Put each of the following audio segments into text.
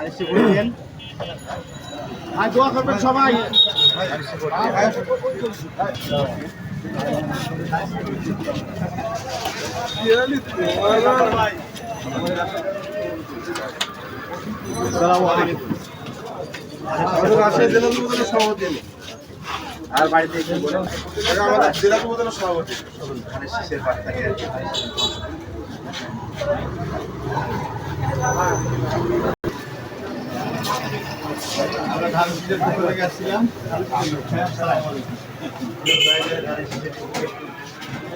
ধানেশে vote দিন। আর দোয়া করবেন সবাই। আর বাড়িতে আমাদের জেলা যুবদলের সভাপতি ধানের শীষের বার্তা নিয়ে আমরা ধানের শীষের পক্ষ থেকে আসছিলাম।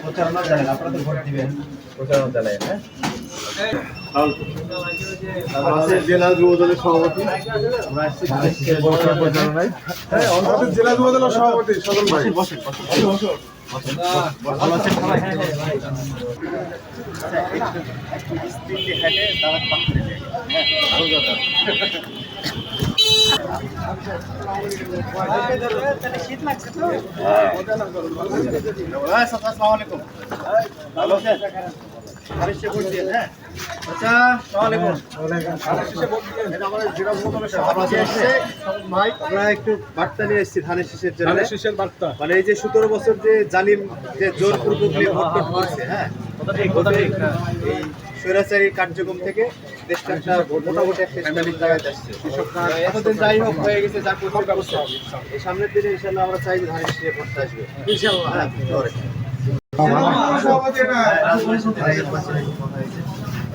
প্রচারণা জানেন, আপনারা তো ভোট দিবেন, প্রচারণা জানেন। জেলা যুবদলের সভাপতি জেলা যুবদলের সভাপতি সদন ভাই বসেন। শীত লাগছে তো। আসসালামু আলাইকুম, ভালো আছেন? ধানেশে ভোট দিন। হ্যাঁ আচ্ছা, আমরা একটু বার্তা নিয়ে এসেছি ধানের শীষের জন্য। মানে এই যে 17 বছর যে জালিম যে জোরপূর্বক ভোট করছে, হ্যাঁ এই স্বৈরাচারী কার্যক্রম থেকে দেশটা একটা মোটামুটি একটা ইসলামিক জায়গায় যাচ্ছে। এতদিন যাই হোক হয়ে গেছে, যা করতে ব্যবস্থা এই সামনের দিনে ইনশাল্লাহ আমরা চাই যে ধানের শীষে ভোটটা আসবে ইনশাল্লাহ।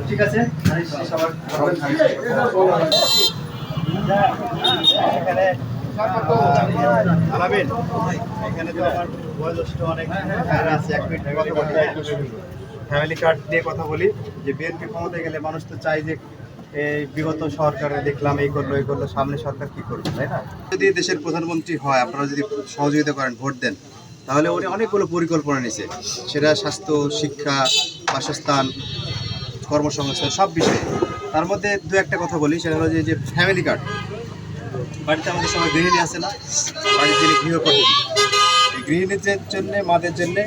ঠিক আছে, এখানে তো আমার বয়োজ্যেষ্ঠ অনেক আছে। এক মিনিট ফ্যামিলি কার্ড নিয়ে কথা বলি যে বিএনপি ক্ষমতায় গেলে মানুষ তো চাই যে এই বিগত সরকারে দেখলাম এই করলো এই করলো, সামনে সরকার কি করবে, তাই না? যদি দেশের প্রধানমন্ত্রী হয়, আপনারা যদি সহযোগিতা করেন, ভোট দেন, তাহলে উনি অনেকগুলো পরিকল্পনা নিয়েছে। সেটা স্বাস্থ্য, শিক্ষা, বাসস্থান, কর্মসংস্থান সব বিষয়ে। তার মধ্যে দু একটা কথা বলি, সেটা হলো যে ফ্যামিলি কার্ড। বাড়িতে আমাদের সবাই গৃহিণী আছে না, বাড়ির যিনি গৃহকর্মী, এই গৃহিণীদের জন্যে, মাদের জন্যে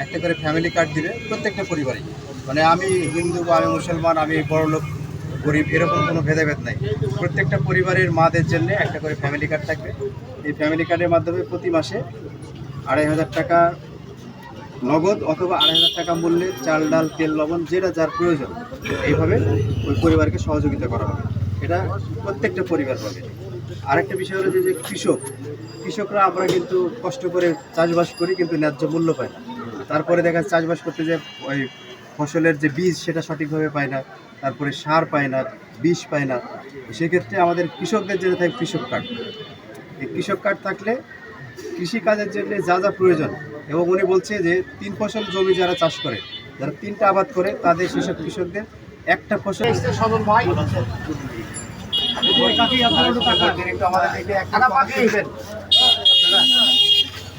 একটা করে ফ্যামিলি কার্ড দিবে প্রত্যেকটা পরিবারে। মানে আমি হিন্দু বা আমি মুসলমান, আমি বড়লোক গরিব এরকম কোনো ভেদাভেদ নাই। প্রত্যেকটা পরিবারের মাদের জন্য একটা করে ফ্যামিলি কার্ড থাকবে। এই ফ্যামিলি কার্ডের মাধ্যমে প্রতি মাসে 2500 টাকা নগদ অথবা 2500 টাকা মূল্যে চাল, ডাল, তেল, লবণ যেটা যার প্রয়োজন এইভাবে ওই পরিবারকে সহযোগিতা করা হবে। এটা প্রত্যেকটা পরিবার পাবে। আরেকটা বিষয় হলো যে কৃষকরা আমরা কিন্তু কষ্ট করে চাষবাস করি, কিন্তু ন্যায্য মূল্য পাই না। তারপরে দেখা যায় চাষবাস করতে যে ওই ফসলের যে বীজ সেটা সঠিকভাবে পায় না, তারপরে সার পায় না, বিষ পায় না। সেক্ষেত্রে আমাদের কৃষকদের জন্য থাকে কৃষক কার্ড। এই কৃষক কার্ড থাকলে কৃষিকাজের জন্য যা যা প্রয়োজন, এবং উনি বলছে যে 3 ফসল জমি যারা চাষ করে, যারা 3টা আবাদ করে, তাদের সেসব কৃষকদের একটা ফসল সদন ভাই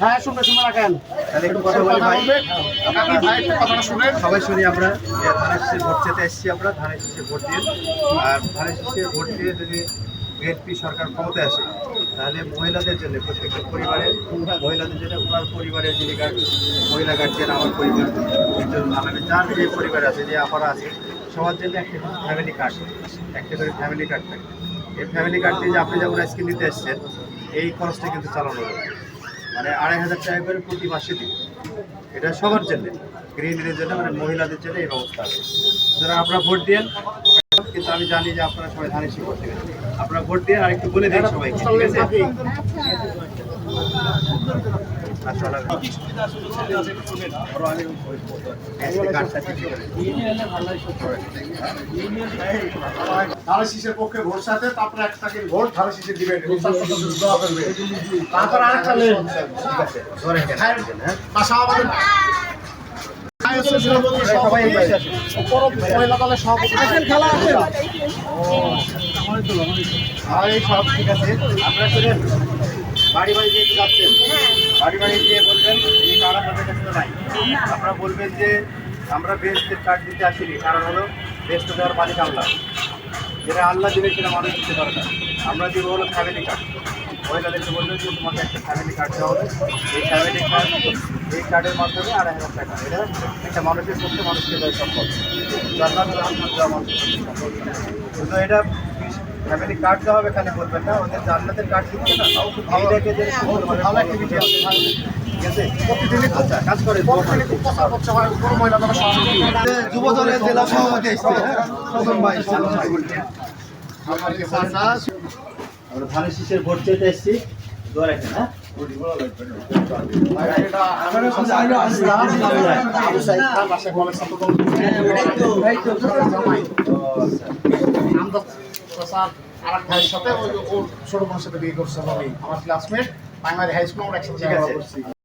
হ্যাঁ শুনবে শুনে রাখেন। তাহলে একটু কথা বলি ভাই, সবাই শুনি। আমরা ধানের শীষে ভোট চেতে এসেছি, আমরা ধানের শীষে ভোট দিয়ে, আর ধানের শীষে ভোট দিয়ে যদি বিএনপি সরকার ক্ষমতায় আসে, তাহলে মহিলাদের জন্য প্রত্যেকটা পরিবারের মহিলাদের জন্য ওনার পরিবারের যিনি মহিলা গার্জিয়ান, আমার পরিবার, আমাদের যার যে পরিবার আছে, যে আপারা আছে, সবার জন্য একটা ফ্যামিলি কার্ড, একটা করে ফ্যামিলি কার্ড থাকে। এই ফ্যামিলি কার্ড দিয়ে যে আপনি যেমন আজকে নিতে এসছেন, এই খরচটা কিন্তু চালানো যাবে। মানে 2500 টাকা করে প্রতি মাসে দিন। এটা সবার জন্য, গৃহিণীদের জন্য, মানে মহিলাদের জন্য এই ব্যবস্থা আছে। যারা আপনারা ভোট দেন, কিন্তু আমি জানি যে আপনারা সবাই ধানের শীষ ভোট দেবেন। আপনারা ভোট দিয়ে আর একটু বলে দেন সবাই, ঠিক আছে? ধানের শীষের পক্ষে ভোট সাথে, তারপরে একটা ভোট ধানের শীষে দিবেন, তারপর আরেকটা সব ঠিক আছে। আপনারা শুনেন, বাড়ি বাড়ি যেহেতু যাচ্ছেন, বাড়ি বাড়ি গিয়ে বলবেন এই কার্ড আপনাদের কাছে নাই। আপনারা বলবেন যে আমরা বেস্টের কার্ড দিতে আসিনি, কারণ হলো বেস্ট দেওয়ার মালিক আল্লাহ, যেটা আল্লাহ দিলে সেটা মানুষ দিতে পারে না। আমরা দিব হলো ফ্যামিলি কার্ড। মহিলাদেরকে বলবেন যে তোমাকে একটা ফ্যামিলি কার্ড দেওয়া হবে। এই ফ্যামিলি কার্ড, এই কার্ডের মাধ্যমে 2500 টাকা, এটা একটা মানুষের পক্ষে মানুষকে দেওয়া সম্ভব। কিন্তু এটা ফ্যামিলি কার্ড দেওয়া হবে খালি বলবেন না, ওদের জান্নাতের কার্ড দিচ্ছে না, তাও খুব ভালো দেখে যে ভালো অ্যাক্টিভিটি আছে, ঠিক আছে। প্রতিদিনই খুব আচ্ছা, কাজ করে প্রতিদিনই খুব প্রচার করছে হয় কোনো মহিলা দ্বারা সহযোগী যুব দলের জেলা সভাপতি এসছে, প্রথম ভাই আমরা ধানের শীষের ভোট চেতে এসেছি, দোয়া রাখেন। হ্যাঁ, আরেক ভাইয়ের সাথে ওর ছোট বোনের সাথে বিয়ে করছে, আমার ক্লাসমেট প্রাইমারি হাই স্কুল, আমরা একসাথে ঠিক আছে। করছি।